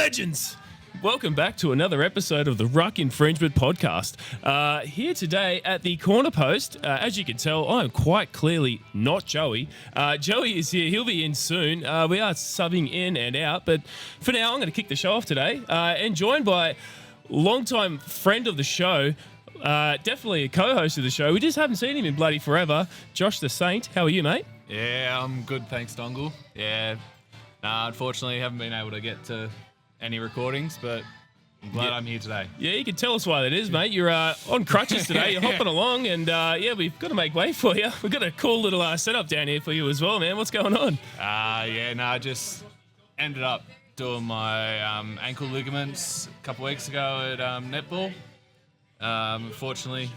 Legends! Welcome back to another episode of the Ruck Infringement Podcast. Here today at the corner post, as you can tell, I'm quite clearly not Joey. Joey is here. He'll be in soon. We are subbing in and out, but for now, I'm going to kick the show off today and joined by longtime friend of the show, definitely a co-host of the show. We just haven't seen him in bloody forever. Josh the Saint. How are you, mate? Yeah, I'm good, thanks, Dongle. Yeah, unfortunately, haven't been able to get to any recordings, but I'm glad I'm here today. Yeah, you can tell us why that is, mate. You're on crutches today. You're hopping along, and we've got to make way for you. We've got a cool little setup down here for you as well, man. What's going on? I just ended up doing my ankle ligaments a couple weeks ago at netball. Unfortunately,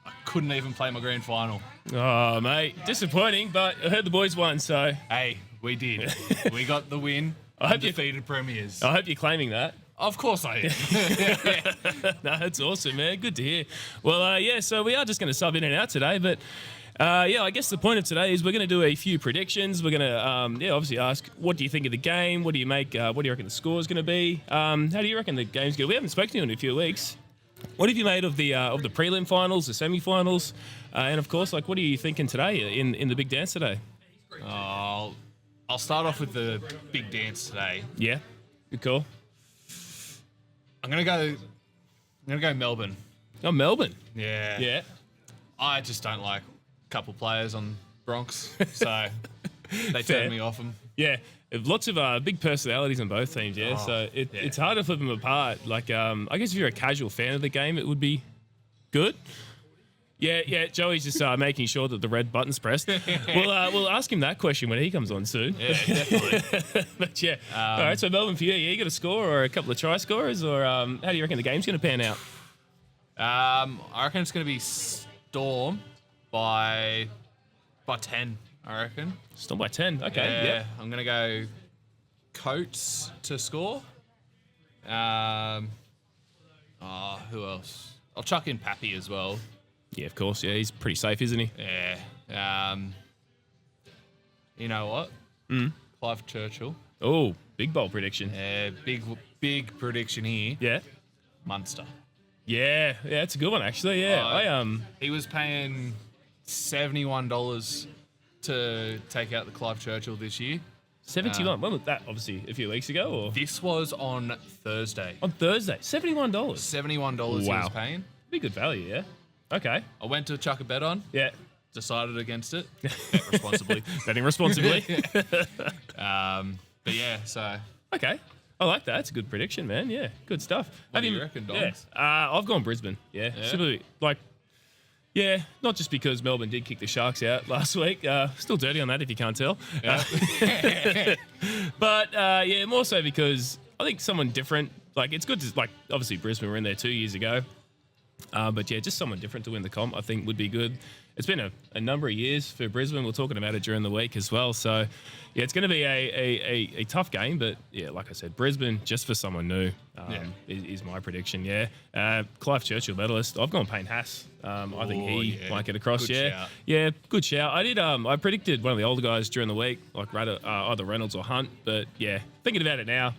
I couldn't even play my grand final. Oh, mate, disappointing, but I heard the boys won, so... Hey, we did. We got the win. Undefeated premiers. I hope you're claiming that. Of course I am. No, that's awesome, man. Good to hear. Well, so we are just going to sub in and out today, but I guess the point of today is we're going to do a few predictions. We're going to, obviously ask, what do you think of the game? What do you make? What do you reckon the score is going to be? How do you reckon the game's going? We haven't spoken to you in a few weeks. What have you made of the prelim finals, the semi-finals, and of course, what are you thinking today in the big dance today? I'll start off with the big dance today. Yeah, good call. I'm gonna go Melbourne. Oh, Melbourne. Yeah. Yeah. I just don't like a couple players on Bronx, so they turned me off them. Yeah, lots of big personalities on both teams. Yeah, so it's hard to flip them apart. I guess if you're a casual fan of the game, it would be good. Yeah, Joey's just making sure that the red button's pressed. We'll ask him that question when he comes on soon. Yeah, definitely. But yeah, all right, so Melbourne for you, you got a score or a couple of try scorers, or how do you reckon the game's going to pan out? I reckon it's going to be Storm by 10, I reckon. Storm by 10, okay. Yeah, I'm going to go Coates to score. Who else? I'll chuck in Pappy as well. Yeah, of course. Yeah, he's pretty safe, isn't he? Yeah. You know what? Clive Churchill. Oh, big bold prediction. Yeah, big prediction here. Yeah. Munster. Yeah, it's a good one actually. Yeah, He was paying $71 to take out the Clive Churchill this year. 71. When was that? Obviously, a few weeks ago, or this was on Thursday. On Thursday, $71. $71 wow. He was paying. Pretty good value, yeah. Okay. I went to chuck a bet on. Yeah. Decided against it. Bet responsibly. Betting responsibly. But yeah, so. Okay. I like that. It's a good prediction, man. Yeah, good stuff. What do you reckon, Dogs? Yeah. I've gone Brisbane. Yeah. Simply, not just because Melbourne did kick the Sharks out last week. Still dirty on that if you can't tell. Yeah. But, more so because I think someone different, it's good to, obviously Brisbane were in there 2 years ago. But just someone different to win the comp, I think, would be good. It's been a number of years for Brisbane. We're talking about it during the week as well. So, it's going to be a tough game. But, like I said, Brisbane, just for someone new, is my prediction, Clive Churchill medalist. I've gone Payne Haas. I think he might get across, good shout. Yeah, good shout. I did. I predicted one of the older guys during the week, either Reynolds or Hunt. But, thinking about it now,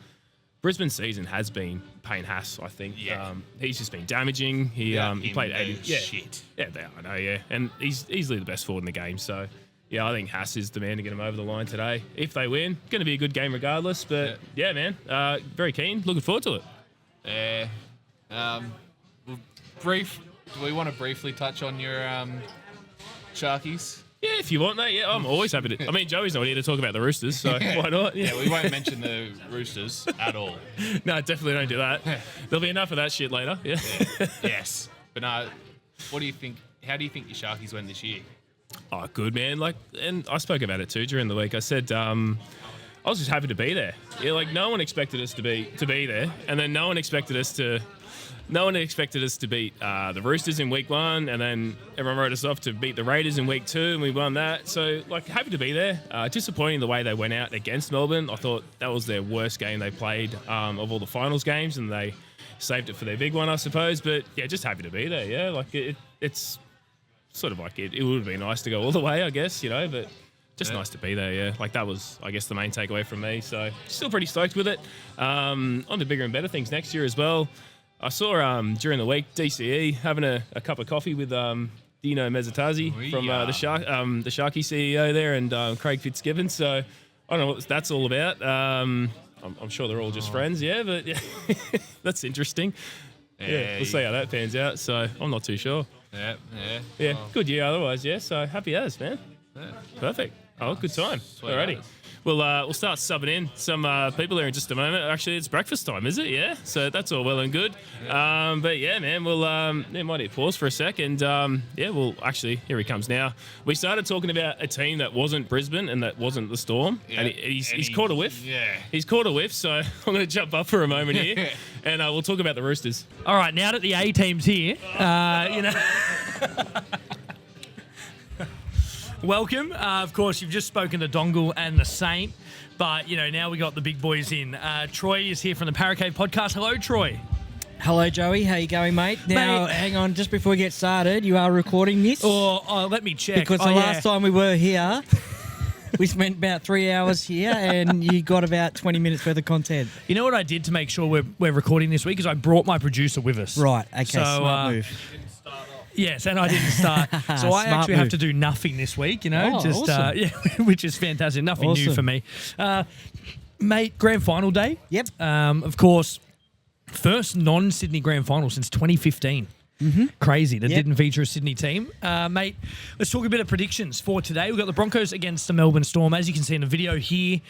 Brisbane's season has been Payne Haas, I think. Yeah. He's just been damaging. He played 80. Shit. Yeah, I know, yeah. And he's easily the best forward in the game. So, I think Haas is the man to get him over the line today. If they win, going to be a good game regardless. But, man, very keen. Looking forward to it. Yeah. Do we want to briefly touch on your Sharkies? Yeah, if you want, mate. Yeah, I'm always happy to. I mean, Joey's not here to talk about the Roosters, so why not? Yeah, we won't mention the Roosters at all. No, definitely don't do that. There'll be enough of that shit later. Yeah. Yes. But no, what do you think? How do you think your Sharkies went this year? Oh, good, man. And I spoke about it too during the week. I said I was just happy to be there. Yeah, no one expected us to be there, and then no one expected us to beat the Roosters in week 1, and then everyone wrote us off to beat the Raiders in week 2, and we won that. So, happy to be there. Disappointing the way they went out against Melbourne. I thought that was their worst game they played of all the finals games, and they saved it for their big one, I suppose. But, just happy to be there, yeah. It's sort of it would have been nice to go all the way, I guess, but just nice to be there, yeah. Like, that was, I guess, the main takeaway from me. So, still pretty stoked with it. On to bigger and better things next year as well. I saw during the week DCE having a cup of coffee with Dino Mezzatazzi from the Sharky CEO there and Craig Fitzgibbon. So, I don't know what that's all about. I'm sure they're all just friends, yeah, but yeah, that's interesting. Yeah, we'll see how that pans out. So, I'm not too sure. Yeah. Well, good year otherwise, yeah. So, happy as, man. Yeah. Perfect. Oh, good time. Sweet. Alrighty. We'll start subbing in some people there in just a moment. Actually, it's breakfast time, is it? Yeah. So that's all well and good. Yeah. But yeah, man, we'll might hit pause for a sec, and we'll actually here he comes now. We started talking about a team that wasn't Brisbane and that wasn't the Storm, and he's caught a whiff. Yeah. He's caught a whiff. So I'm going to jump up for a moment here, and we'll talk about the Roosters. All right, now that the A team's here, welcome. Of course, you've just spoken to Dongle and the Saint, but, now we got the big boys in. Troy is here from the Parracave Podcast. Hello, Troy. Hello, Joey. How you going, mate? Now, hang on. Just before we get started, you are recording this? Oh, let me check. Because the last time we were here, we spent about 3 hours here, and you got about 20 minutes worth of content. You know what I did to make sure we're recording this week is I brought my producer with us. Right. Okay. So, smart move. Yes, and I didn't start. So I actually have to do nothing this week, awesome. Which is fantastic. Nothing new for me. Mate, grand final day. Yep. Of course, first non-Sydney grand final since 2015. Mm-hmm. Crazy that didn't feature a Sydney team. Mate, let's talk a bit of predictions for today. We've got the Broncos against the Melbourne Storm. As you can see in the video here,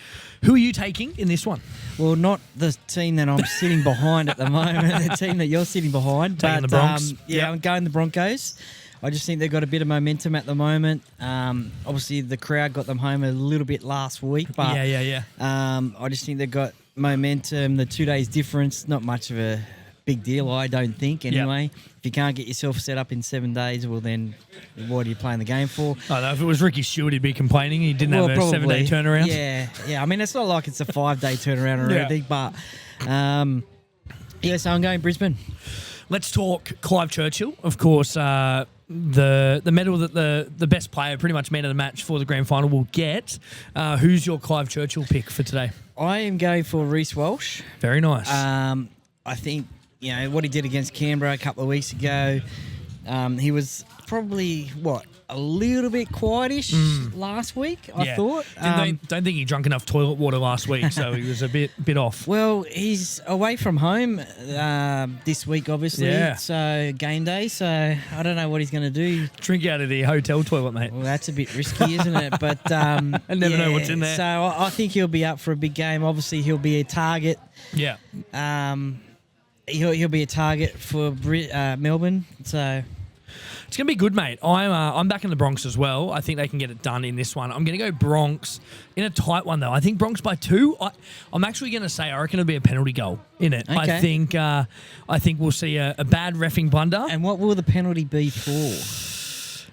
who are you taking in this one? Well, not the team that I'm sitting behind at the moment, the team that you're sitting behind. Taking the Bronx. I'm going the Broncos. I just think they've got a bit of momentum at the moment. Obviously, the crowd got them home a little bit last week. But I just think they've got momentum. The 2 days difference, not much of a big deal, I don't think, anyway. Yep. If you can't get yourself set up in 7 days, well, then what are you playing the game for? I know, if it was Ricky Stewart, he'd be complaining. He didn't have a 7-day turnaround. Yeah. I mean, it's not like it's a 5-day turnaround or anything, but, so I'm going Brisbane. Let's talk Clive Churchill. Of course, the medal that the best player, pretty much man of the match for the grand final, will get. Who's your Clive Churchill pick for today? I am going for Reece Walsh. Very nice. I think, what he did against Canberra a couple of weeks ago, he was probably, a little bit quietish last week, I thought. Don't think he drank enough toilet water last week, so he was a bit off. Well, he's away from home this week, obviously. Yeah. So, game day, so I don't know what he's going to do. Drink out of the hotel toilet, mate. Well, that's a bit risky, isn't it? But I never know what's in there. So, I think he'll be up for a big game. Obviously, he'll be a target. Yeah. He'll be a target for Melbourne, so... It's going to be good, mate. I'm back in the Bronx as well. I think they can get it done in this one. I'm going to go Bronx in a tight one, though. I think Bronx by 2. I'm actually going to say I reckon it'll be a penalty goal in it. Okay. I think we'll see a bad reffing blunder. And what will the penalty be for?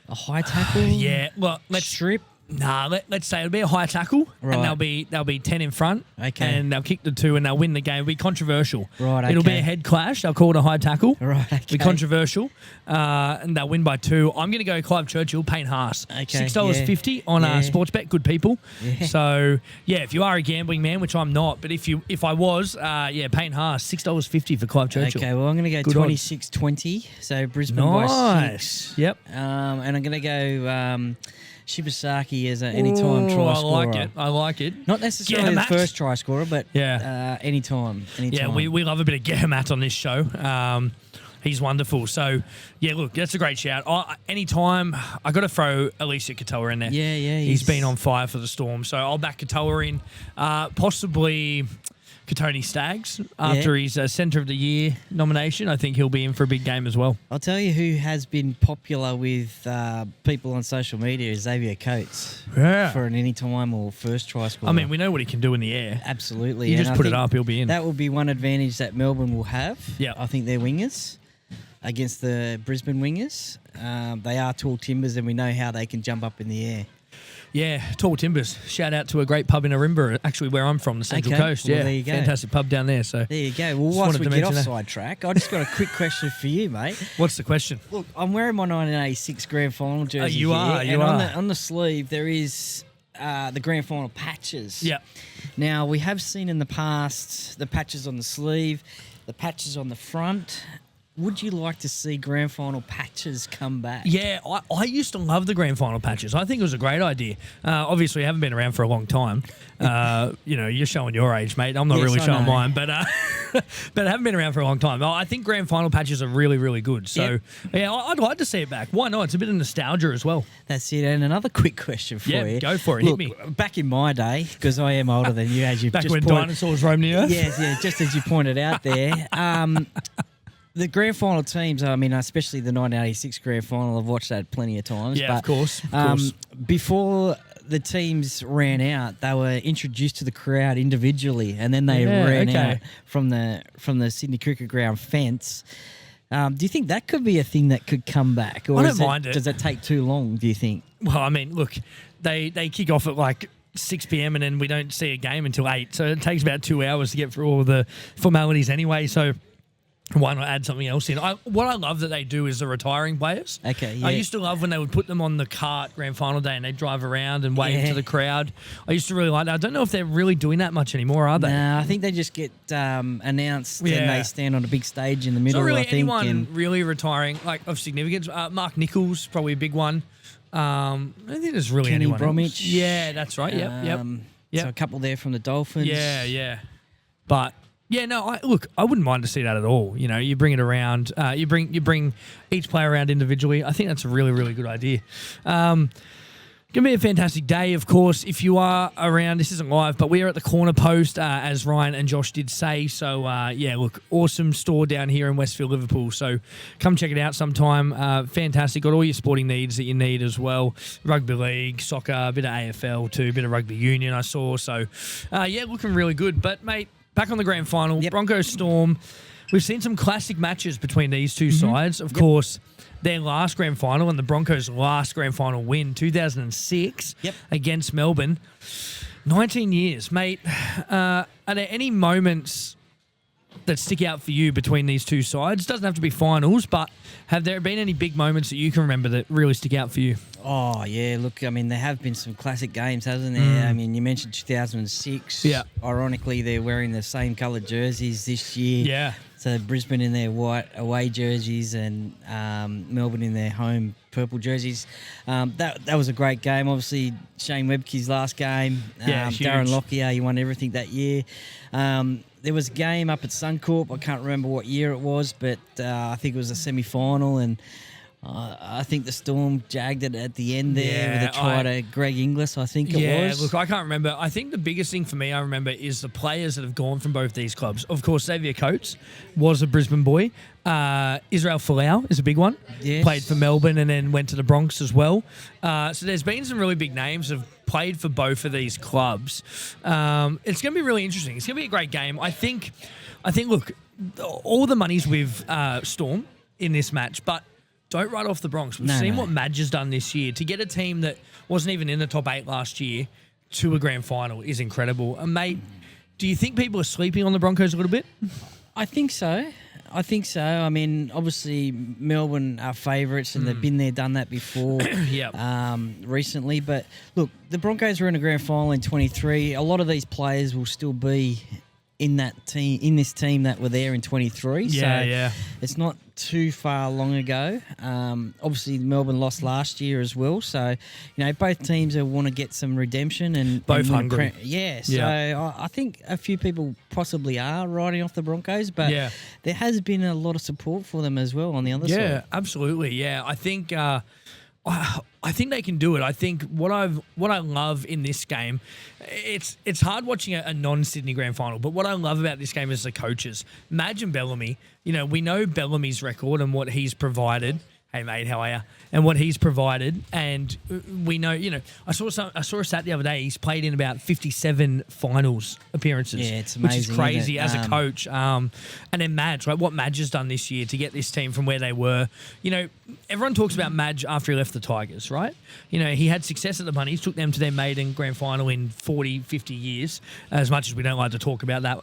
A high tackle? Yeah. Well, let's strip. Nah, let's say it'll be a high tackle, right. And they'll be 10 in front, okay, and they'll kick the 2 and they'll win the game. It'll be controversial. Right, okay. It'll be a head clash. They'll call it a high tackle. Right, okay. It'll be controversial, and they'll win by 2. I'm going to go Clive Churchill, Payne Haas. Okay, $6.50 on Sportsbet. Good people. Yeah. So if you are a gambling man, which I'm not, but if I was, Payne Haas, $6.50 for Clive Churchill. Okay, well I'm going to go 26-20. So Brisbane by 6. Yep. And I'm going to go. Shibasaki as an anytime try scorer. I like it. Not necessarily the first try scorer, but anytime. Yeah, we love a bit of Gehamat on this show. He's wonderful. So, look, that's a great shout. Anytime, I got to throw Alicia Katoa in there. Yeah. He's been on fire for the Storm. So I'll back Katoa in. Possibly Katoni Staggs after his Centre of the Year nomination. I think he'll be in for a big game as well. I'll tell you who has been popular with people on social media is Xavier Coates for an anytime or first try scorer. I mean, we know what he can do in the air. Absolutely. You just put it up, he'll be in. That will be one advantage that Melbourne will have. Yeah. I think they're wingers against the Brisbane wingers. They are tall timbers and we know how they can jump up in the air. Yeah, Tall Timbers. Shout out to a great pub in Ourimbah, actually where I'm from, the Central Coast. Well, yeah, there you go. Fantastic pub down there. So there you go. Well, whilst we get off sidetrack, I just got a quick question for you, mate. What's the question? Look, I'm wearing my 1986 Grand Final jersey. You are. On the sleeve there is the Grand Final patches. Yeah. Now we have seen in the past the patches on the sleeve, the patches on the front. Would you like to see Grand Final patches come back? Yeah, I used to love the Grand Final patches. I think it was a great idea. Obviously, I haven't been around for a long time. You're showing your age, mate. I'm not really showing mine, but I haven't been around for a long time. I think Grand Final patches are really, really good. So, yeah, I'd like to see it back. Why not? It's a bit of nostalgia as well. That's it. And another quick question for you. Yeah, go for it. Look, hit me. Back in my day, because I am older than you, as you back just when dinosaurs roamed the earth? Yeah, just as you pointed out there. The Grand Final teams, I mean, especially the 1986 Grand Final, I've watched that plenty of times. Yeah, but, of course. Before the teams ran out, they were introduced to the crowd individually, and then they ran out from the Sydney Cricket Ground fence. Do you think that could be a thing that could come back? Or I don't mind it. Does that take too long, do you think? Well, I mean, look, they kick off at like 6 p.m. and then we don't see a game until 8. So it takes about 2 hours to get through all the formalities anyway. So why not add something else in? What I love that they do is the retiring players. Okay, yeah. I used to love when they would put them on the cart Grand Final day and they'd drive around and wave to the crowd. I used to really like that. I don't know if they're really doing that much anymore, are they? No, I think they just get announced and they stand on a big stage in the middle, Not really I think. anyone really retiring, like of significance. Mark Nichols, probably a big one. I don't think there's really Kenny anyone Bromwich. else. Yeah, that's right. Yep. So a couple there from the Dolphins. Yeah. But yeah, no. I wouldn't mind to see that at all. You know, you bring it around. You bring each player around individually. I think that's a really, really good idea. Going to be a fantastic day, of course, if you are around. This isn't live, but we are at the Corner Post, as Ryan and Josh did say. So, look, awesome store down here in Westfield, Liverpool. So come check it out sometime. Fantastic. Got all your sporting needs that you need as well. Rugby league, soccer, a bit of AFL too, a bit of rugby union I saw. So, looking really good. But, mate, back on the grand final, Broncos Storm. We've seen some classic matches between these two sides. Of course, their last grand final and the Broncos' last grand final win, 2006, against Melbourne. 19 years, mate. Are there any moments that stick out for you between these two sides? Doesn't have to be finals, but have there been any big moments that you can remember that really stick out for you? Oh, yeah. Look, I mean, there have been some classic games, hasn't there? I mean, you mentioned 2006. Yeah. Ironically, they're wearing the same coloured jerseys this year. Yeah. So Brisbane in their white away jerseys and Melbourne in their home purple jerseys. That was a great game. Obviously, Shane Webke's last game. Darren Lockyer, he won everything that year. There was a game up at Suncorp. I can't remember what year it was, but I think it was a semi-final, and I think the Storm jagged it at the end there with a try to Greg Inglis, I think it was. Yeah, look, I can't remember. I think the biggest thing for me I remember is the players that have gone from both these clubs. Of course, Xavier Coates was a Brisbane boy. Israel Folau is a big one. Yes. Played for Melbourne and then went to the Bronx as well. So there's been some really big names that have played for both of these clubs. It's going to be really interesting. It's going to be a great game. I think, look, all the money's with Storm in this match, but don't write off the Bronx. We've seen what Madge has done this year. To get a team that wasn't even in the top 8 last year to a grand final is incredible. And, mate, do you think people are sleeping on the Broncos a little bit? I think so. I mean, obviously, Melbourne are favourites and they've been there, done that before recently. But, look, the Broncos were in a grand final in 23. A lot of these players will still be in this team that were there in 23. So it's not too far long ago. Obviously, Melbourne lost last year as well. So, both teams want to get some redemption and both hungry. So I think a few people possibly are riding off the Broncos, but there has been a lot of support for them as well on the other side. Yeah, absolutely. Yeah, I think they can do it. I think what I love in this game, it's hard watching a non-Sydney grand final, but what I love about this game is the coaches. Madge and Bellamy, we know Bellamy's record and what he's provided hey mate, how are you? And what he's provided, and we know, I saw a stat the other day. He's played in about 57 finals appearances. Yeah, it's amazing, which is crazy isn't it? as a coach. And then Madge, right? What Madge has done this year to get this team from where they were. Everyone talks about Madge after he left the Tigers, right? He had success at the Bunnies, took them to their maiden grand final in 40, 50 years. As much as we don't like to talk about that,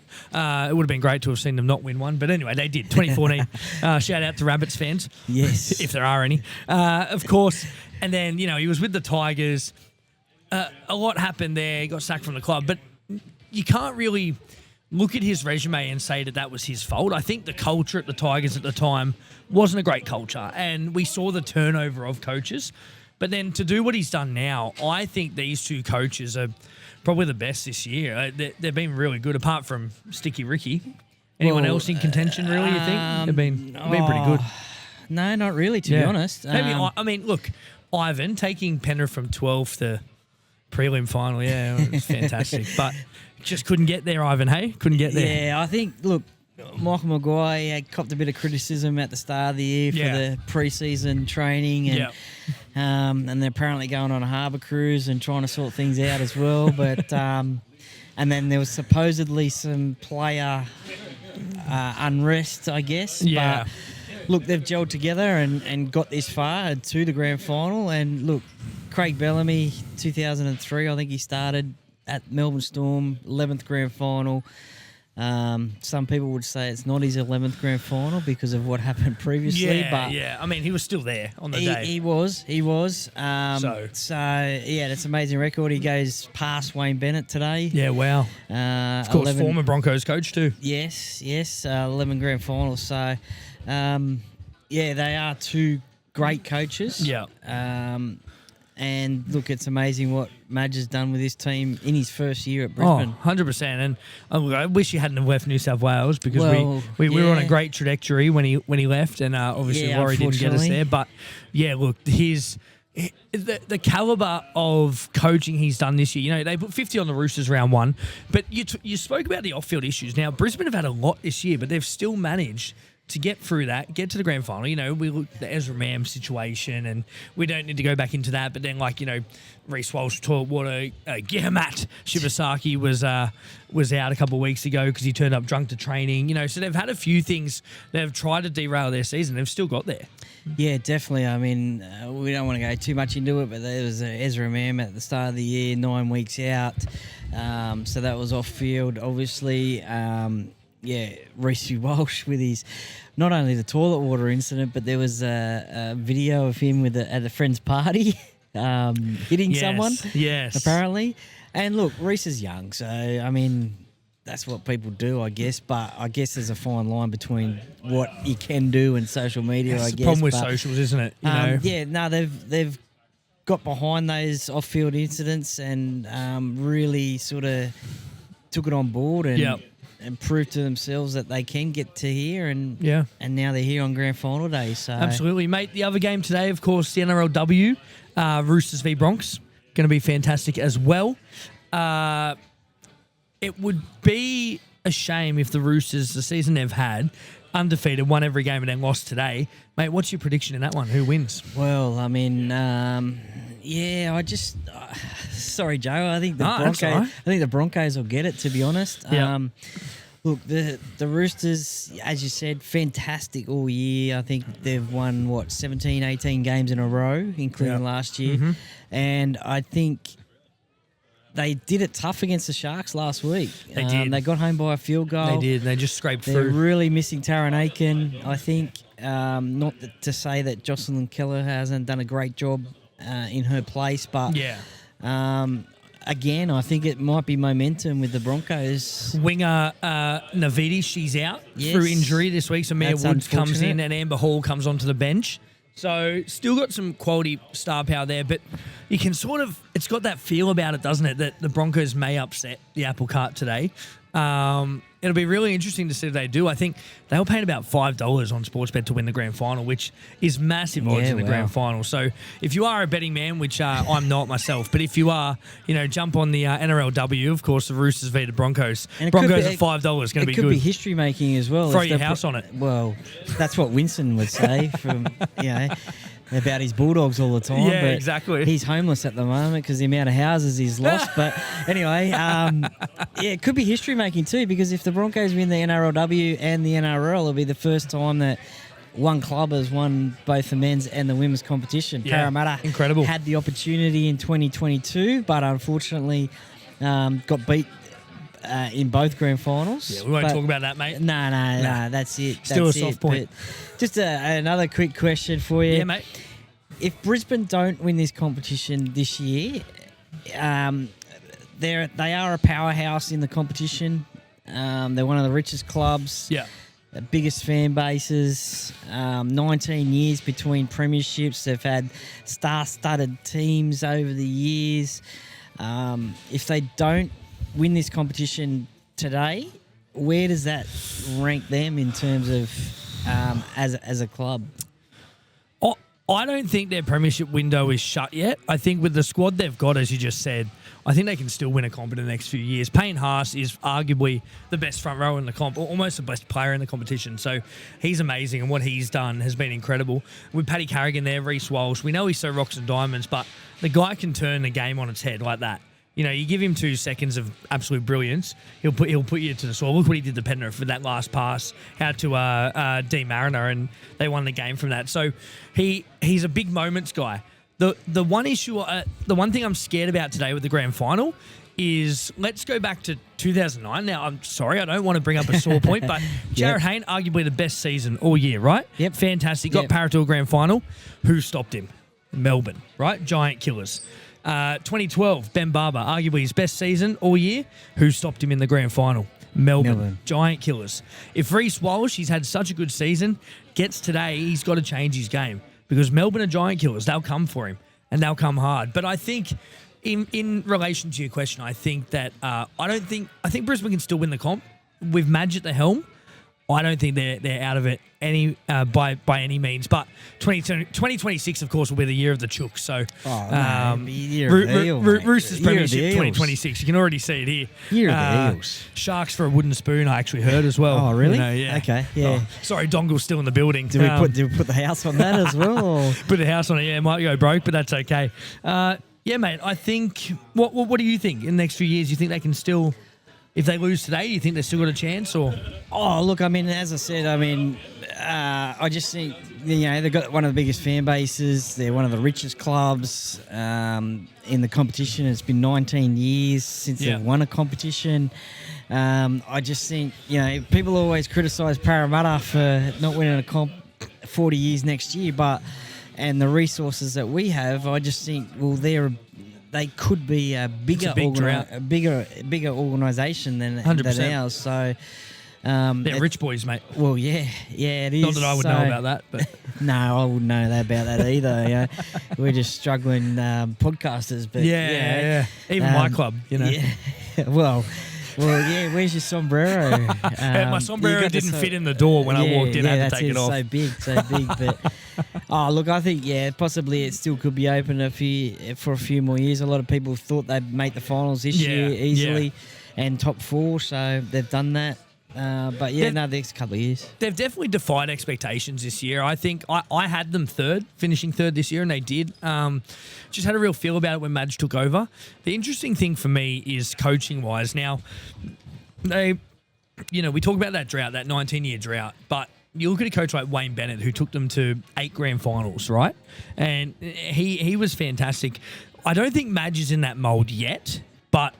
it would have been great to have seen them not win one. But anyway, they did. 2014. Shout out to Rabbits fans. Yes. If there are any. Of course. And then, he was with the Tigers. A lot happened there. He got sacked from the club. But you can't really look at his resume and say that was his fault. I think the culture at the Tigers at the time wasn't a great culture. And we saw the turnover of coaches. But then to do what he's done now, I think these two coaches are probably the best this year. They've been really good, apart from Sticky Ricky. Anyone else in contention, really, you think? They've been pretty good. No, not really, to be honest. Maybe, look, Ivan taking Penrith from 12th to prelim final, it was fantastic. But just couldn't get there, Ivan, hey? Couldn't get there. Yeah, I think, look, Michael Maguire had copped a bit of criticism at the start of the year for the pre-season training. And they're apparently going on a harbour cruise and trying to sort things out as well. But and then there was supposedly some player unrest, I guess. Yeah. But look, they've gelled together and got this far to the grand final. And look, Craig Bellamy, 2003, I think he started at Melbourne Storm, 11th grand final. Some people would say it's not his 11th grand final because of what happened previously. But I mean, he was still there on the day. He was. So that's an amazing record. He goes past Wayne Bennett today. Yeah, wow. Of course, 11, former Broncos coach too. Yes, 11 grand finals. So, they are two great coaches. Yeah. And look, it's amazing what Madge has done with his team in his first year at Brisbane. 100%. And I wish he hadn't left New South Wales because we were on a great trajectory when he left, and obviously Laurie didn't get us there. But look, the caliber of coaching he's done this year. They put 50 on the Roosters round one, but you spoke about the off-field issues. Now Brisbane have had a lot this year, but they've still managed to get through that, get to the grand final. We looked at the Ezra Mam situation, and we don't need to go back into that. But then, Reece Walsh taught what Gihamat Shibasaki was out a couple of weeks ago because he turned up drunk to training. So they've had a few things that have tried to derail their season. They've still got there. Yeah, definitely. I mean, we don't want to go too much into it, but there was Ezra Mam at the start of the year, 9 weeks out. So that was off field, obviously. Reece Walsh with his, not only the toilet water incident, but there was a video of him at a friend's party hitting someone. Yes. Apparently. And look, Reece is young, so, I mean, that's what people do, I guess. But I guess there's a fine line between what you can do and social media, That's I the guess. problem with socials, isn't it? They've got behind those off-field incidents and really sort of took it on board and proved to themselves that they can get to here, and now they're here on grand final day. So absolutely, mate. The other game today, of course, the NRLW, Roosters v Bronx, going to be fantastic as well. It would be a shame if the Roosters, the season they've had, undefeated, won every game and then lost today. Mate, what's your prediction in that one? Who wins? Well, I mean, sorry, Joe. I think the Broncos will get it, to be honest. Look, the Roosters, as you said, fantastic all year. I think they've won, 17, 18 games in a row, including last year. Mm-hmm. And I think they did it tough against the Sharks last week. They did. They got home by a field goal. They did. They just scraped They're through. really missing Taran Aiken, I think. Not to say that Jocelyn Keller hasn't done a great job in her place, but again, I think it might be momentum with the Broncos. Winger Navidi, she's out through injury this week, so Mia Woods comes in and Amber Hall comes onto the bench. So still got some quality star power there, but you can it's got that feel about it, doesn't it, that the Broncos may upset the apple cart today. It'll be really interesting to see if they do. I think they were paying about $5 on Sportsbet to win the grand final, which is massive odds in the grand final. So if you are a betting man, which I'm not myself, but if you are, jump on the NRLW, of course, the Roosters v the Broncos. And Broncos at $5 going to be good. It could be history making as well. Throw your house on it. Well, that's what Winston would say from, about his Bulldogs all the time. Yeah, but exactly. He's homeless at the moment because the amount of houses he's lost. But anyway, it could be history making too, because if the Broncos win the NRLW and the NRL, it'll be the first time that one club has won both the men's and the women's competition. Yeah, Parramatta incredible. Had the opportunity in 2022, but unfortunately got beat in both grand finals. Yeah, we won't talk about that, mate. No, that's it. Still that's a soft point. But just another quick question for you. Yeah, mate. If Brisbane don't win this competition this year, they are a powerhouse in the competition. They're one of the richest clubs. Yeah. The biggest fan bases. 19 years between premierships. They've had star-studded teams over the years. If they don't win this competition today, where does that rank them in terms of as a club? I don't think their premiership window is shut yet. I think with the squad they've got, as you just said, I think they can still win a comp in the next few years. Payne Haas is arguably the best front rower in the comp, almost the best player in the competition. So he's amazing, and what he's done has been incredible. With Paddy Carrigan there, Reece Walsh, we know he's so rocks and diamonds, but the guy can turn the game on its head like that. You give him 2 seconds of absolute brilliance, he'll put you to the sword. Look what he did to Penrith with that last pass out to Dean Mariner, and they won the game from that. So he's a big moments guy. The one issue, the one thing I'm scared about today with the grand final is, let's go back to 2009. Now, I'm sorry, I don't want to bring up a sore point, but Jarryd Hayne, arguably the best season all year, right? Yep. Fantastic. Got Parra to a grand final. Who stopped him? Melbourne, right? Giant killers. 2012, Ben Barber, arguably his best season all year. Who stopped him in the grand final? Melbourne. Giant killers. If Reece Walsh, he's had such a good season, gets today, he's got to change his game, because Melbourne are giant killers. They'll come for him, and they'll come hard. But I think, in relation to your question, I think that I think Brisbane can still win the comp with Madge at the helm. I don't think they're out of it by any means. But 2026, of course, will be the year of the Chooks. So, Roosters Premiership 2026. You can already see it here. Year of the Eels. Sharks for a wooden spoon, I actually heard as well. Oh, really? Yeah. Okay, yeah. Oh, sorry, Dongle's still in the building. Did we put the house on that as well? Or? Put the house on it, yeah. It might go broke, but that's okay. Yeah, mate, I think... What do you think in the next few years? You think they can still... If they lose today, do you think they've still got a chance? Or look, I mean, as I said, I just think they've got one of the biggest fan bases. They're one of the richest clubs in the competition. It's been 19 years since they've won a competition. I just think people always criticise Parramatta for not winning a comp 40 years next year, and the resources that we have, I just think they could be a bigger organisation than ours. So they're rich boys, mate. Well, yeah, it is. Not that I would know about that, but no, I wouldn't know about that either. We're just struggling podcasters, but even my club, Yeah. Well, yeah. Where's your sombrero? My sombrero didn't fit in the door when I walked in. I had to take it off. So big. But look, I think possibly it still could be open for a few more years. A lot of people thought they'd make the finals this year easily, and top 4. So they've done that. But the next couple of years. They've definitely defied expectations this year. I think I had them finishing third this year, and they did. Just had a real feel about it when Madge took over. The interesting thing for me is coaching-wise. Now, we talk about that drought, that 19-year drought, but you look at a coach like Wayne Bennett, who took them to 8 grand finals, right? And he was fantastic. I don't think Madge is in that mould yet, but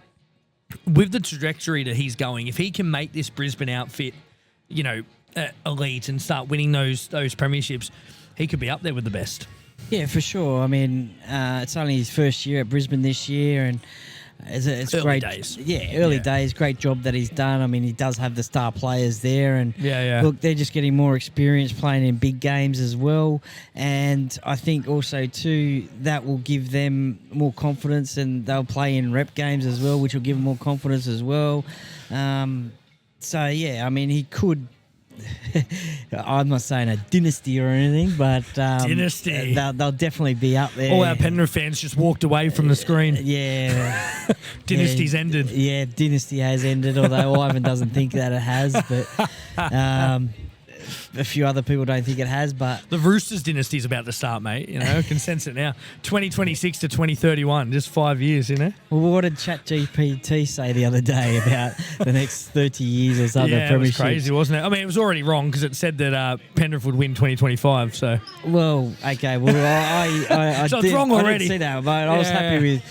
with the trajectory that he's going, if he can make this Brisbane outfit, elite and start winning those premierships, he could be up there with the best. Yeah, for sure. I mean, it's only his first year at Brisbane this year, and It's Early great days. Yeah, early days. Great job that he's done. I mean, he does have the star players there, and look, they're just getting more experience playing in big games as well. And I think also too that will give them more confidence, and they'll play in rep games as well, which will give them more confidence as well. So yeah, I mean, he could. I'm not saying a dynasty or anything, but dynasty. They'll definitely be up there. All our Penrith fans just walked away from the screen. Yeah, Dynasty's ended. Yeah, dynasty has ended. Although Ivan doesn't think that it has, but a few other people don't think it has. But the Roosters dynasty's about to start, mate. You know, can sense it now. 2026 to 2031, just 5 years. You know. Well, what did ChatGPT say the other day about the next 30 years or something? Yeah, it was crazy, wasn't it? I mean, it was already wrong because it said that Penrith would win 2025. So. Well, okay. Well, I so it's wrong already. I didn't see that, but I was happy with.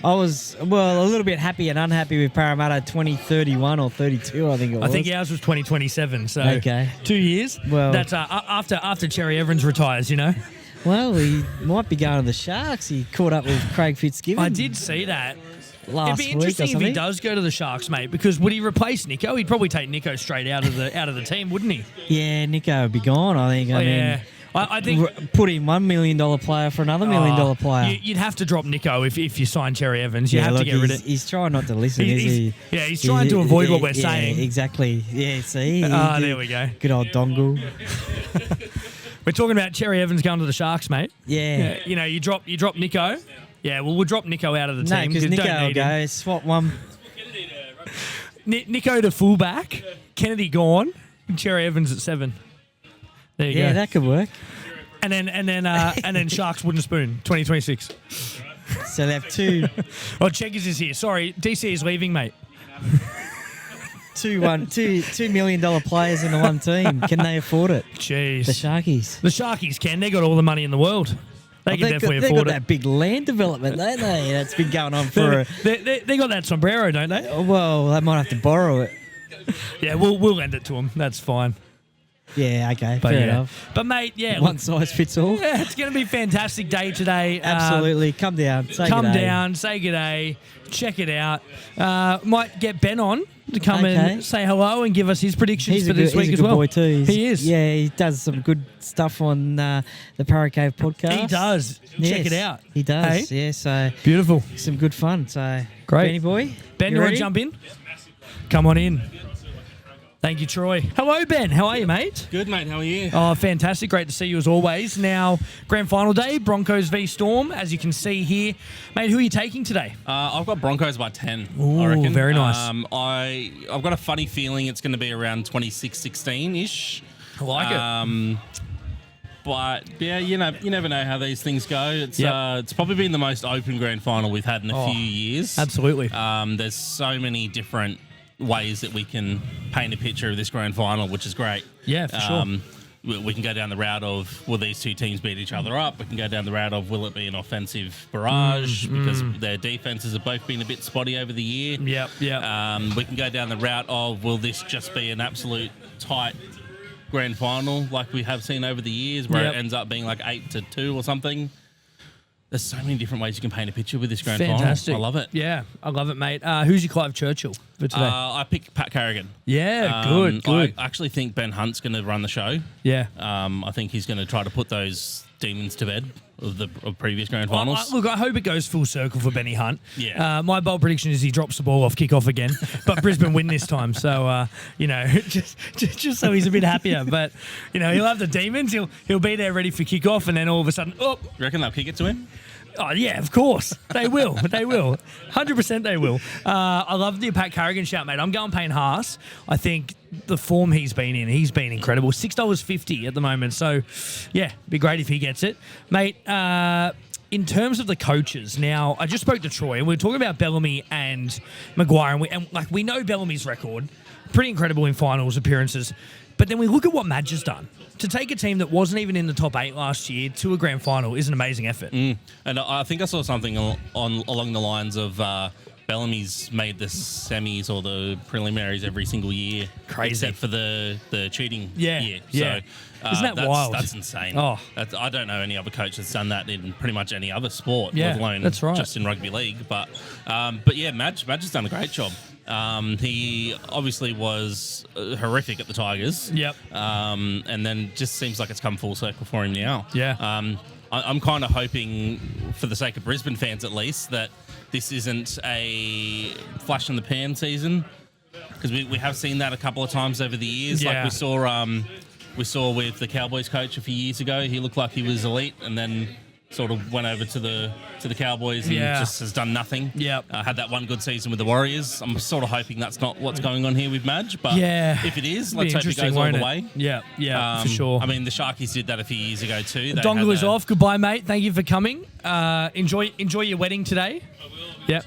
I was, a little bit happy and unhappy with Parramatta 2031 or 32, I think it was. I think ours was 2027, so okay. 2 years. Well, that's after Cherry Evans retires, you know. Well, he might be going to the Sharks. He caught up with Craig Fitzgibbon. I did see that. It'd be interesting if he does go to the Sharks, mate, because would he replace Nico? He'd probably take Nico straight out of the team, wouldn't he? Yeah, Nico would be gone, I think. I mean, I think put in $1 million player for another $1 million player. You'd have to drop Nico if you sign Cherry Evans. You have to get rid of. He's trying not to listen, is he? Yeah, he's trying to avoid what we're saying. Exactly. Yeah, see. There we go. Good old dongle. We're talking about Cherry Evans going to the Sharks, mate. Yeah. You know, you drop Nico. Yeah, well, we'll drop Nico out of the team because Nico will go. Swap one. Nico to fullback. Kennedy gone. Cherry Evans at 7. There you go. Yeah, that could work. And then Sharks wooden spoon 2026. So they have two. Oh, Checkers is here. Sorry, DC is leaving, mate. $2 million players in the one team. Can they afford it? Jeez. The Sharkies. The Sharkies can. They got all the money in the world. They can definitely afford it. They got that big land development, don't they? That's been going on for. They got that sombrero, don't they? Well, they might have to borrow it. Yeah, we'll lend it to them. That's fine. Yeah, okay, fair enough. But, mate, yeah. One size fits all. Yeah, it's going to be a fantastic day today. Absolutely. Come down. Say g'day. Check it out. Might get Ben on to come and say hello and give us his predictions for this week as well. He's a good boy too. He is. Yeah, he does some good stuff on the Parracave Podcast. He does. Yes, check it out. He does. Hey? Yeah, so beautiful. Some good fun. So great. Benny boy. Ben, you want to jump in? Come on in. Thank you, Troy. Hello, Ben. How are you, mate? Good, mate. How are you? Oh, fantastic. Great to see you as always. Now, grand final day, Broncos v Storm, as you can see here. Mate, who are you taking today? I've got Broncos by 10, Ooh, I reckon. Very nice. I've got a funny feeling it's going to be around 26-16-ish. I like it. But, yeah, you never know how these things go. It's probably been the most open grand final we've had in a few years. Absolutely. There's so many different ways that we can paint a picture of this grand final, which is great. Yeah, for sure. We can go down the route of, will these two teams beat each other up? We can go down the route of, will it be an offensive barrage? Because their defenses have both been a bit spotty over the year. Yep. We can go down the route of, will this just be an absolute tight grand final like we have seen over the years, where it ends up being like 8-2 or something? There's so many different ways you can paint a picture with this grand Fantastic. final. I love it. Yeah, I love it, mate. Who's your Clive Churchill for today? I picked Pat Carrigan. Yeah, good. I actually think Ben Hunt's going to run the show. Yeah. I think he's going to try to put those demons to bed of previous grand finals. Look, I hope it goes full circle for Benny Hunt. Yeah. My bold prediction is he drops the ball off kickoff again, but Brisbane win this time. So, just so he's a bit happier. But, he'll have the demons. He'll be there ready for kickoff, and then all of a sudden, You reckon they'll kick it to him? Oh, yeah, of course. They will. 100% they will. I love the Pat Carrigan shout, mate. I'm going Payne Haas. I think the form he's been in, he's been incredible. $6.50 at the moment. So, yeah, be great if he gets it. Mate, in terms of the coaches, now, I just spoke to Troy, and we were talking about Bellamy and Maguire, and we know Bellamy's record. Pretty incredible in finals appearances. But then we look at what Madge has done. To take a team that wasn't even in the top 8 last year to a grand final is an amazing effort. And I think I saw something along the lines of Bellamy's made the semis or the preliminaries every single year. Crazy. Except for the cheating Yeah, year. yeah. So, Isn't that that's, wild? That's insane. Oh. I don't know any other coach that's done that in pretty much any other sport, Yeah, let alone that's right. just in rugby league. But yeah, Madge has done a great job. He obviously was horrific at the Tigers. Yep. And then just seems like it's come full circle for him now. Yeah. I'm kind of hoping, for the sake of Brisbane fans at least, that this isn't a flash in the pan season, because we have seen that a couple of times over the years. Yeah. Like we saw with the Cowboys coach a few years ago. He looked like he was elite, and then sort of went over to the Cowboys and just has done nothing. Yep. Had that one good season with the Warriors. I'm sort of hoping that's not what's going on here with Madge, but if it is, let's hope it goes all the way. Yeah, for sure. I mean, the Sharkies did that a few years ago too. They Dongle had is off. Goodbye, mate. Thank you for coming. Enjoy your wedding today. Yep.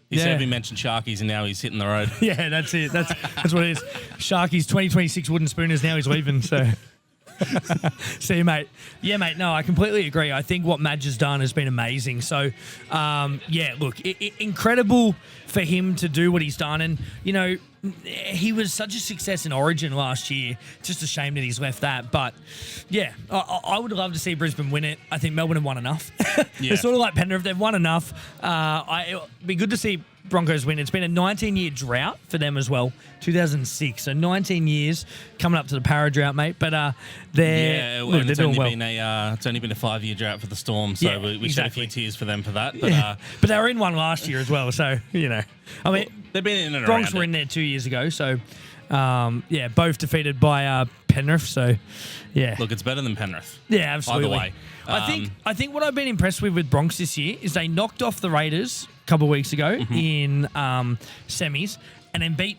He said we mentioned Sharkies and now he's hitting the road. Yeah, that's it. That's what it is. Sharkies 2026 wooden spooners. Now he's leaving. So. See you, mate. Yeah, mate. No, I completely agree. I think what Madge has done has been amazing. So, yeah, look, incredible for him to do what he's done. And, you know, he was such a success in Origin last year. Just a shame that he's left that. But, yeah, I would love to see Brisbane win it. I think Melbourne have won enough. It's sort of like Penrith. They've won enough. It'd be good to see Broncos win. It's been a 19-year drought for them as well, 2006. So 19 years coming up to the Parra drought, mate. But they're doing well. It's only been a 5-year drought for the Storm, so we shed a few tears for them for that. But, but they were in one last year as well, so, you know. I mean, they've been in and Bronx around were in there 2 years ago, so, yeah, both defeated by Penrith, so, yeah. Look, it's better than Penrith. Yeah, absolutely. Either way. I think what I've been impressed with Bronx this year is they knocked off the Raiders a couple of weeks ago in semis and then beat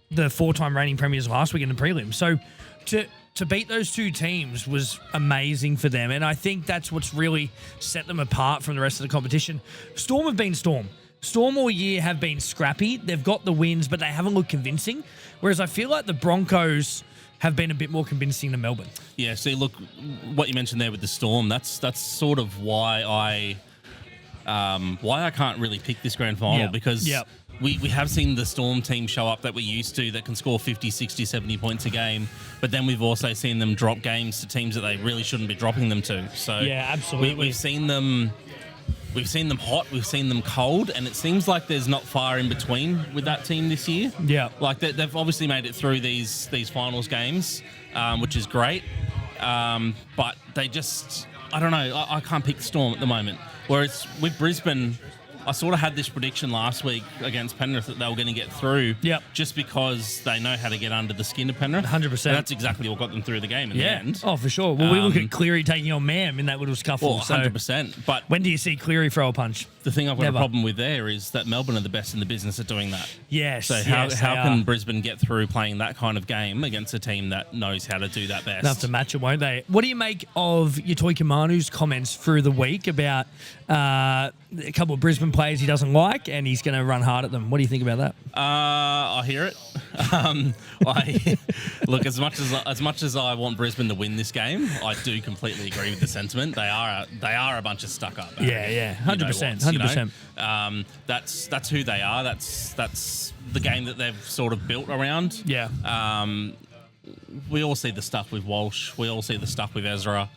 the 4-time reigning premiers last week in the prelim. So to beat those two teams was amazing for them, and I think that's what's really set them apart from the rest of the competition. Storm have been Storm. Storm all year have been scrappy. They've got the wins, but they haven't looked convincing, whereas I feel like the Broncos have been a bit more convincing than Melbourne. Yeah, see, look, what you mentioned there with the Storm, that's sort of why I can't really pick this grand final, because we have seen the Storm team show up that we're used to that can score 50, 60, 70 points a game, but then we've also seen them drop games to teams that they really shouldn't be dropping them to. So yeah, absolutely. We've seen them hot, we've seen them cold, and it seems like there's not far in between with that team this year. Yeah. Like they've obviously made it through these finals games, which is great. But they just, I don't know, I can't pick the Storm at the moment. Whereas with Brisbane, I sort of had this prediction last week against Penrith that they were going to get through just because they know how to get under the skin of Penrith. 100%. And that's exactly what got them through the game in the end. Oh, for sure. Well, we look at Cleary taking on Mam in that little scuffle. Well, 100%. But when do you see Cleary throw a punch? The thing I've got a problem with there is that Melbourne are the best in the business at doing that. Yes. So how can Brisbane get through playing that kind of game against a team that knows how to do that best? They'll have to match it, won't they? What do you make of Yatoi Kimanu's comments through the week about a couple of Brisbane players he doesn't like and he's going to run hard at them? What do you think about that? I hear it. Look, as much as I want Brisbane to win this game, I do completely agree with the sentiment. They are a bunch of stuck up. Yeah, 100%, 100%. That's who they are. That's the game that they've sort of built around. Yeah. We all see the stuff with Walsh. We all see the stuff with Ezra.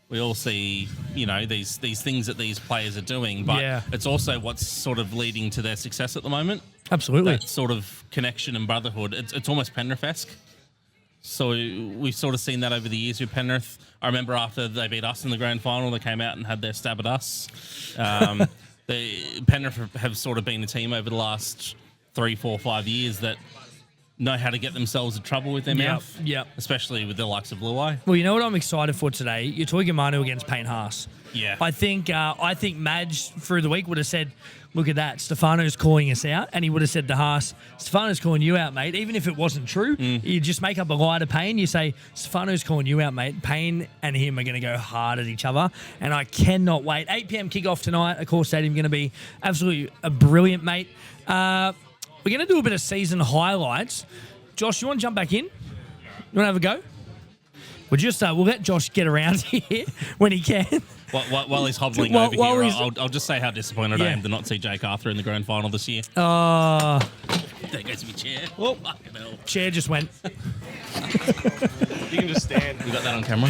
We all see, these things that these players are doing, but it's also what's sort of leading to their success at the moment. Absolutely. That sort of connection and brotherhood. It's almost Penrith-esque. So we've sort of seen that over the years with Penrith. I remember after they beat us in the grand final, they came out and had their stab at us. Penrith have sort of been a team over the last 3, 4, 5 years that know how to get themselves in trouble with their mouth. Yep. Especially with the likes of Luai. Well, you know what I'm excited for today? You're talking Manu against Payne Haas. Yeah. I think Madge through the week would have said, look at that, Stefano's calling us out. And he would have said to Haas, Stefano's calling you out, mate. Even if it wasn't true, you just make up a lie to Payne. You say, Stefano's calling you out, mate. Payne and him are going to go hard at each other. And I cannot wait. 8 p.m. kickoff tonight. Of course, Stadium going to be absolutely brilliant, mate. We're going to do a bit of season highlights. Josh, you want to jump back in? You want to have a go? We'll let Josh get around here when he can. While he's hobbling over here, I'll just say how disappointed I am to not see Jake Arthur in the grand final this year. Oh. There goes my chair. Oh, chair just went. You can just stand. We got that on camera.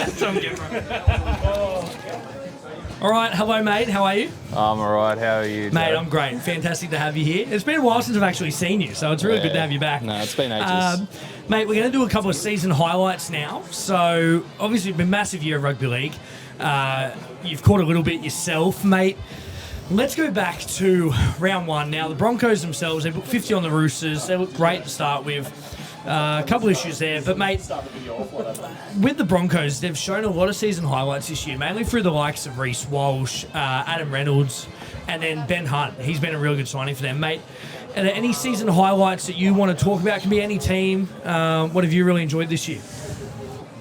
It's on camera. All right, hello, mate. How are you? I'm all right. How are you, mate? Joe? I'm great. Fantastic to have you here. It's been a while since I've actually seen you, so it's really good to have you back. No, it's been ages. Mate, we're going to do a couple of season highlights now. So, obviously, it's been a massive year of rugby league. You've caught a little bit yourself, mate. Let's go back to round one. Now, the Broncos themselves, they put 50 on the Roosters. They look great to start with. A couple issues there. But, mate, with the Broncos, they've shown a lot of season highlights this year, mainly through the likes of Reece Walsh, Adam Reynolds, and then Ben Hunt. He's been a really good signing for them, mate. Are there any season highlights that you want to talk about? It can be any team. What have you really enjoyed this year?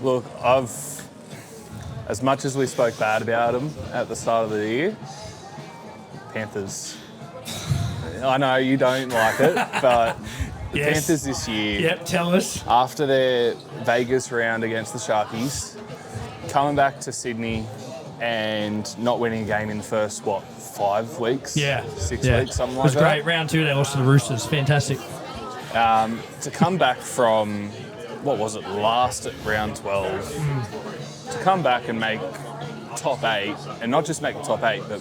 Look, as much as we spoke bad about them at the start of the year, Panthers. I know you don't like it, but the Panthers this year. Yep, tell us. After their Vegas round against the Sharkies, coming back to Sydney and not winning a game in the first, 5 weeks? Yeah. 6 weeks, something like that. It was great. Round 2, they lost to the Roosters. Fantastic. To come back from, last at round 12, to come back and make top 8, and not just make the top 8, but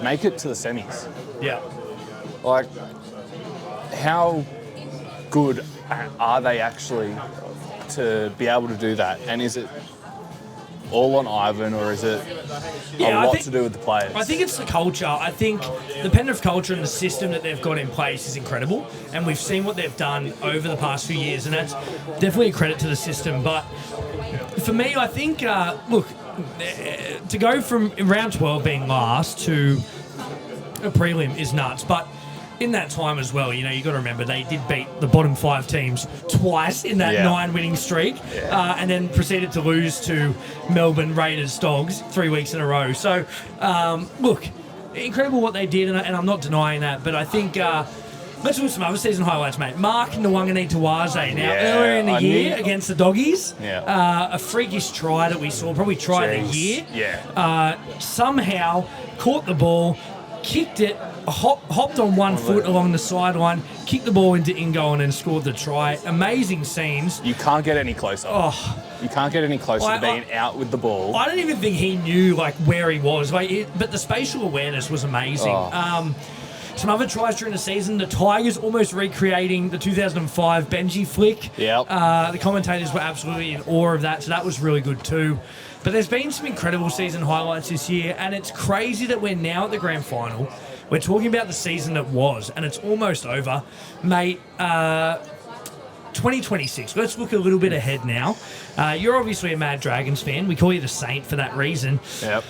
make it to the semis. Yeah. Like, how good are they actually to be able to do that? And is it all on Ivan, or is it a lot to do with the players? I think it's the culture. I think the Penrith culture and the system that they've got in place is incredible, and we've seen what they've done over the past few years, and that's definitely a credit to the system. But for me, I think, to go from round 12 being last to a prelim is nuts, but in that time as well, you got to remember they did beat the bottom 5 teams twice in that 9-winning streak, and then proceeded to lose to Melbourne Raiders Dogs 3 weeks in a row. So, look, incredible what they did, and I'm not denying that, but I think let's look at some other season highlights, mate. Mark Nwanganitawaze. Now, earlier in the year against the Doggies, a freakish try that we saw, probably try of the year. Somehow caught the ball, kicked it, hopped on one foot along the sideline, kicked the ball into in-goal and then scored the try. Amazing scenes. You can't get any closer. You can't get any closer to being out with the ball. I don't even think he knew where he was, but the spatial awareness was amazing. Some other tries during the season, the Tigers almost recreating the 2005 Benji flick. Yep. The commentators were absolutely in awe of that, so that was really good too. But there's been some incredible season highlights this year, and it's crazy that we're now at the grand final. We're talking about the season that was, and it's almost over. Mate, 2026. Let's look a little bit ahead now. You're obviously a Mad Dragons fan. We call you the Saint for that reason. Yep.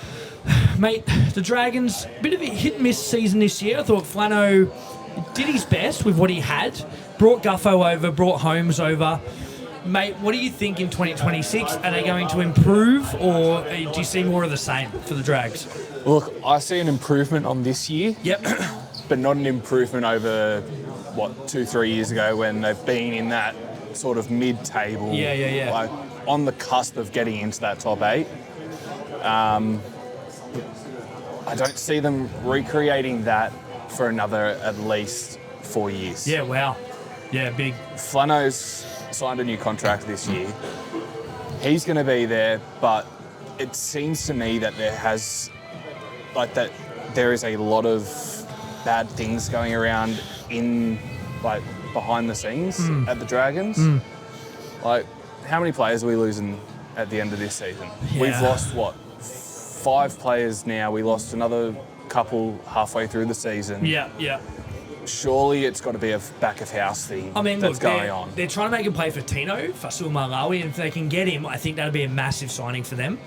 Mate, the Dragons, bit of a hit-and-miss season this year. I thought Flano did his best with what he had. Brought Guffo over, brought Holmes over. Mate, what do you think in 2026? Are they going to improve, or do you see more of the same for the Drags? Look, I see an improvement on this year. Yep. But not an improvement over, 2-3 years ago when they've been in that sort of mid-table. Yeah. Like, on the cusp of getting into that top 8. I don't see them recreating that for another at least 4 years. Yeah, wow. Yeah, big. Flano's signed a new contract this year. He's going to be there, but it seems to me that there is a lot of bad things going around behind the scenes at the Dragons. Like, how many players are we losing at the end of this season? Yeah. We've lost 5 players now. We lost another couple halfway through the season. Yeah. Surely it's got to be a back-of-house thing that's going on. They're trying to make him play for Tino, Fasul Malawi, and if they can get him, I think that'll be a massive signing for them.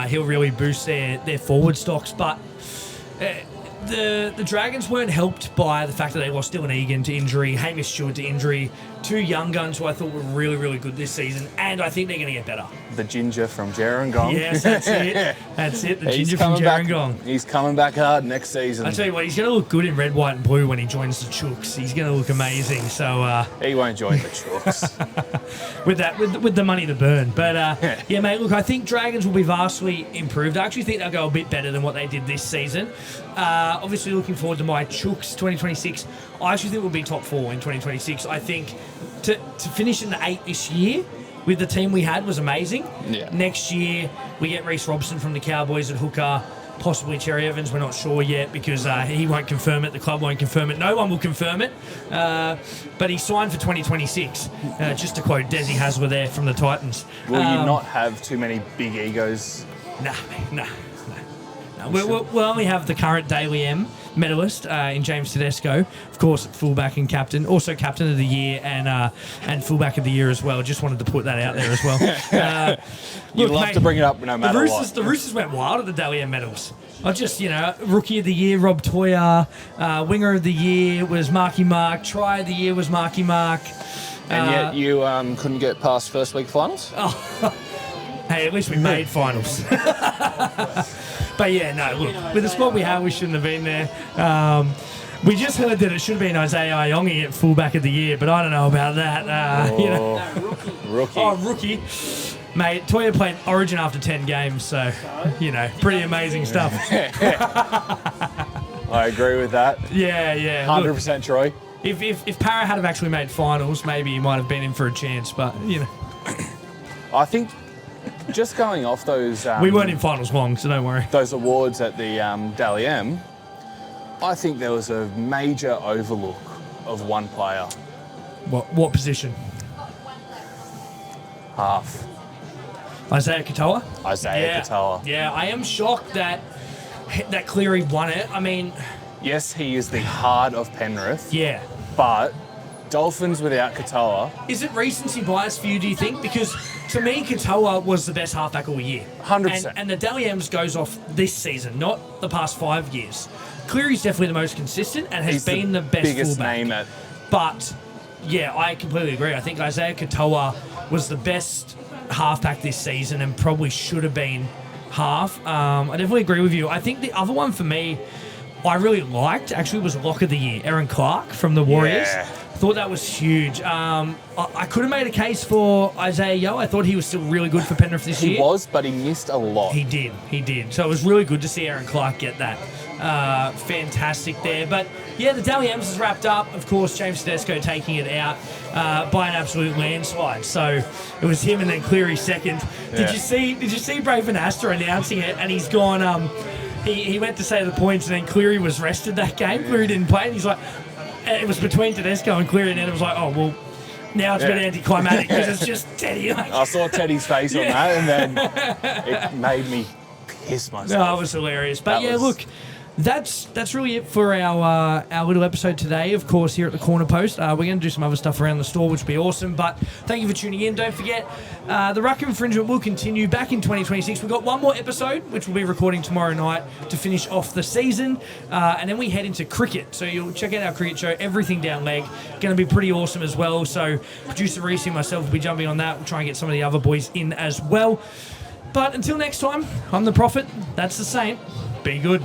He'll really boost their forward stocks, but the Dragons weren't helped by the fact that they lost Dylan Egan to injury, Hamish Stewart to injury, two young guns who I thought were really, really good this season, and I think they're going to get better. The ginger from Gerringong. Yes, that's it. That's it. The ginger from Gerringong. He's coming back hard next season. I tell you what, he's going to look good in red, white, and blue when he joins the Chooks. He's going to look amazing. So he won't join the Chooks with the money to burn. But yeah, mate. Look, I think Dragons will be vastly improved. I actually think they'll go a bit better than what they did this season. Obviously, looking forward to my Chooks 2026. I actually think we'll be top 4 in 2026. I think to finish in the 8 this year with the team we had was amazing. Yeah. Next year, we get Reece Robson from the Cowboys at hooker, possibly Cherry Evans. We're not sure yet because he won't confirm it. The club won't confirm it. No one will confirm it. But he signed for 2026. Just to quote Desi Hasler there from the Titans. Will you not have too many big egos? Nah. We'll only have the current Daily M medalist in James Tedesco, of course, fullback and captain, also captain of the year and fullback of the year as well. Just wanted to put that out there as well. You love to bring it up no matter what. The Roosters went wild at the Daily M medals. I just, rookie of the year, Rob Toyer, winger of the year was Marky Mark, try of the year was Marky Mark. And yet you couldn't get past first week finals? Hey, at least we made finals. But yeah, no, look, with the squad we have, we shouldn't have been there. We just heard that it should have been Isaiah Iongi at fullback of the year, but I don't know about that. Rookie. Oh, rookie. Mate, Toya played Origin after 10 games, so, pretty amazing stuff. I agree with that. Yeah. 100% Troy. If Parra had have actually made finals, maybe he might have been in for a chance, but, I think just going off those... we weren't in finals long, so don't worry. Those awards at the Dally M, I think there was a major overlook of one player. What position? Half. Isaiah Katoa? Katoa. Yeah, I am shocked that Cleary won it. I mean... Yes, he is the heart of Penrith. Yeah. But Dolphins without Katoa... Is it recency bias for you, do you think? Because to me, Katoa was the best halfback all year. 100%. And the Dally M's goes off this season, not the past 5 years. Cleary's definitely the most consistent and has been the best biggest fullback. Name at... But, yeah, I completely agree. I think Isaiah Katoa was the best halfback this season and probably should have been half. I definitely agree with you. I think the other one for me I really liked actually was Lock of the Year, Aaron Clark from the Warriors. Yeah. I thought that was huge. I could have made a case for Isaiah Yeo. I thought he was still really good for Penrith this year. He was, but he missed a lot. He did. So it was really good to see Aaron Clark get that. Fantastic there. But yeah, the Dally M's is wrapped up. Of course, James Tedesco taking it out by an absolute landslide. So it was him and then Cleary second. Yeah. Did you see Braven Astor announcing it? And he's gone. He went to say the points, and then Cleary was rested that game. Cleary didn't play, and he's like, it was between Tedesco and Cleary, and then it was like, oh well. Now it's a bit anticlimactic because it's just Teddy. I saw Teddy's face on that, and then it made me piss myself. No, it was hilarious. But look, that's really it for our little episode today. Of course, here at the Corner Post, we're going to do some other stuff around the store, which will be awesome. But thank you for tuning in. Don't forget, the Ruck Infringement will continue back in 2026. We've got one more episode, which we'll be recording tomorrow night to finish off the season, and then we head into cricket. So you'll check out our cricket show, Everything Down Leg. Going to be pretty awesome as well. So producer Reese and myself will be jumping on that. We'll try and get some of the other boys in as well. But until next time, I'm the Prophet. That's the Saint. Be good.